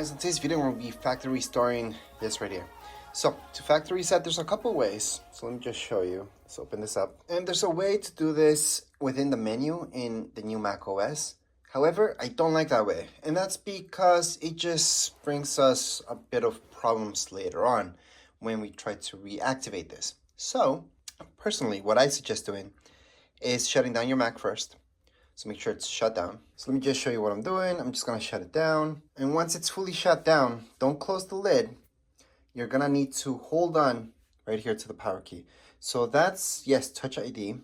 guys, in today's video we'll be factory restoring this right here. So to factory reset, there's a couple ways. So let me just show you. Let's open this up. And there's a way to do this within the menu in the new Mac OS. However, I don't like that way. And that's because it just brings us a bit of problems later on when we try to reactivate this. So personally, what I suggest doing is shutting down your Mac first. So make sure it's shut down. So let me just show you what I'm doing. I'm just gonna shut it down. And once it's fully shut down, don't close the lid. You're gonna need to hold on right here to the power key. So that's, yes, Touch ID.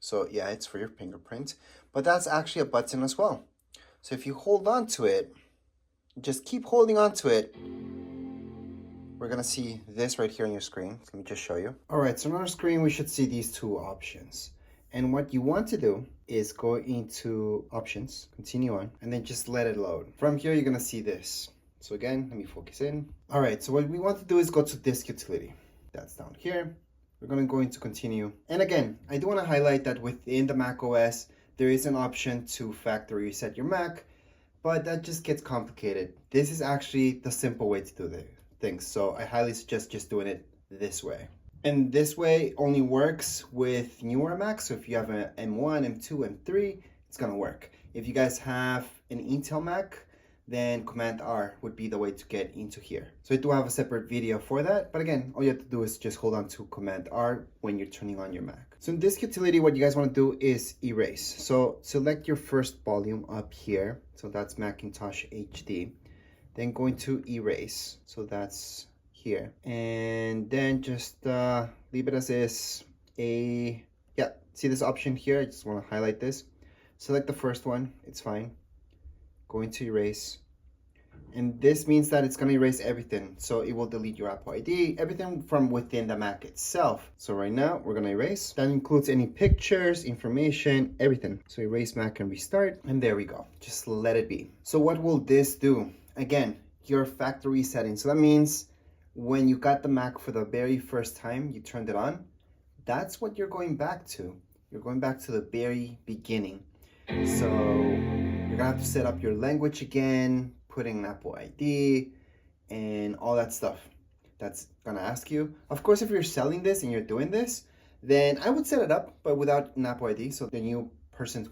So yeah, it's for your fingerprint, but that's actually a button as well. So if you hold on to it, just keep holding on to it. We're gonna see this right here on your screen. Let me just show you. All right, so on our screen, we should see these two options. And what you want to do is go into options, continue on, and then just let it load. From here, you're gonna see this. So again, let me focus in. All right, so what we want to do is go to disk utility. That's down here. We're gonna go into continue. And again, I do wanna highlight that within the Mac OS, there is an option to factory reset your Mac, but that just gets complicated. This is actually the simple way to do the things. So I highly suggest just doing it this way. And this way only works with newer Macs. So if you have an M1, M2, M3, it's gonna work. If you guys have an Intel Mac, then Command R would be the way to get into here. So I do have a separate video for that. But again, all you have to do is just hold on to Command R when you're turning on your Mac. So in this utility, what you guys wanna do is erase. So select your first volume up here. So that's Macintosh HD. Then go into erase. So that's here, and then just leave it as is. See this option here? I just want to highlight this. Select the first one, it's fine. Go into erase, and this means that it's going to erase everything. So it will delete your Apple ID, everything from within the Mac itself. So right now we're going to erase. That includes any pictures, information, everything. So erase Mac and restart, and there we go. Just let it be. So what will this do? Again, your factory setting. So that means when you got the Mac for the very first time, you turned it on, that's what you're going back to. You're going back to the very beginning. So you're gonna have to set up your language again, put in Apple ID, and all that stuff that's gonna ask you. Of course, if you're selling this and you're doing this, then I would set it up, but without an Apple ID, so the new person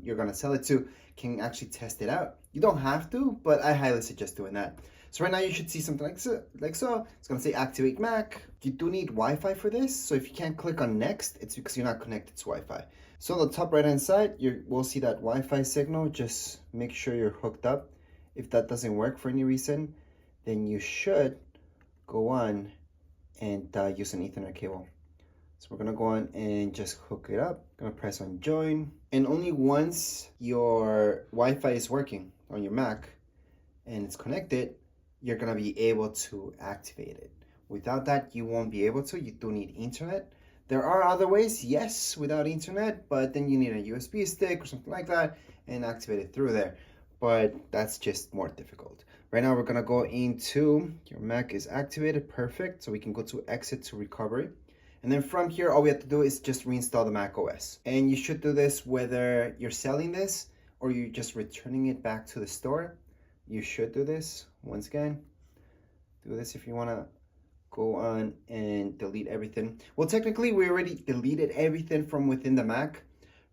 you're gonna sell it to can actually test it out. You don't have to, but I highly suggest doing that. So right now you should see something like so. It's gonna say activate Mac. You do need Wi-Fi for this. So if you can't click on next, it's because you're not connected to Wi-Fi. So on the top right hand side, you will see that Wi-Fi signal. Just make sure you're hooked up. If that doesn't work for any reason, then you should go on and use an Ethernet cable. So we're gonna go on and just hook it up. Gonna press on join. And only once your Wi-Fi is working on your Mac and it's connected, you're gonna be able to activate it. Without that, you won't be able to. You do need internet. There are other ways, yes, without internet, but then you need a USB stick or something like that and activate it through there. But that's just more difficult. Right now, we're gonna go into your Mac is activated, perfect. So we can go to exit to recovery. And then from here, all we have to do is just reinstall the Mac OS. And you should do this whether you're selling this or you're just returning it back to the store. You should do this. Once again, do this if you want to go on and delete everything. Well, technically, we already deleted everything from within the Mac.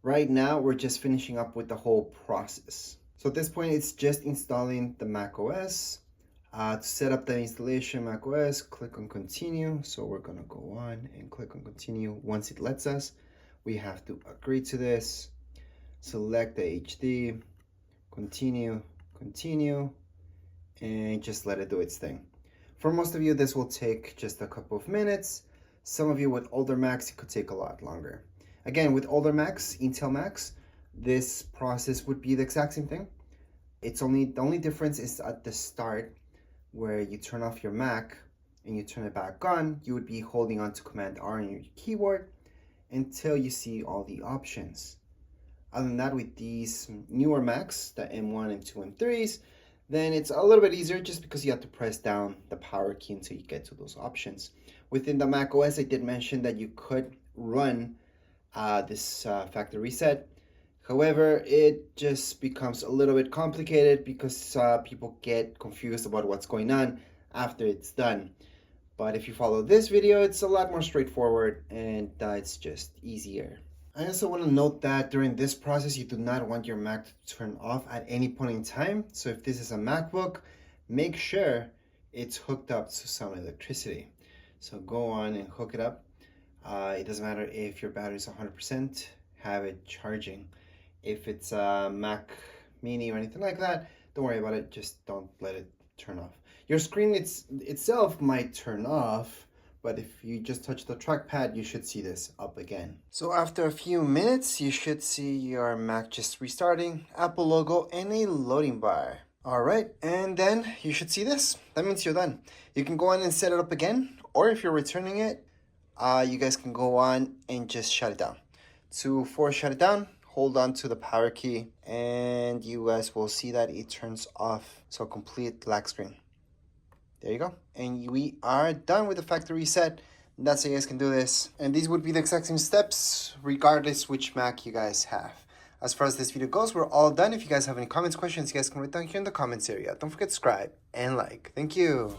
Right now, we're just finishing up with the whole process. So at this point, it's just installing the Mac OS. To set up the installation Mac OS, click on continue. So we're going to go on and click on continue. Once it lets us, we have to agree to this. Select the HD, continue, and just let it do its thing. For most of you, this will take just a couple of minutes. Some of you with older Macs, it could take a lot longer. Again, with older Macs, Intel Macs, this process would be the exact same thing. The only difference is at the start where you turn off your Mac and you turn it back on, you would be holding on to Command R on your keyboard until you see all the options. Other than that, with these newer Macs, the M1, M2, M3s, then it's a little bit easier just because you have to press down the power key until you get to those options. Within the Mac OS, I did mention that you could run this factory reset. However, it just becomes a little bit complicated because people get confused about what's going on after it's done. But if you follow this video, it's a lot more straightforward and it's just easier. I also want to note that during this process, you do not want your Mac to turn off at any point in time. So if this is a MacBook, make sure it's hooked up to some electricity. So go on and hook it up. It doesn't matter if your battery is 100%, have it charging. If it's a Mac Mini or anything like that, don't worry about it, just don't let it turn off. Your screen itself might turn off, but if you just touch the trackpad, you should see this up again. So after a few minutes, you should see your Mac just restarting, Apple logo, and a loading bar. All right, and then you should see this. That means you're done. You can go on and set it up again, or if you're returning it, you guys can go on and just shut it down. To force shut it down, hold on to the power key, and you guys will see that it turns off. So complete black screen. There you go. And we are done with the factory reset. That's how you guys can do this. And these would be the exact same steps, regardless which Mac you guys have. As far as this video goes, we're all done. If you guys have any comments, questions, you guys can write down here in the comments area. Don't forget to subscribe and like. Thank you.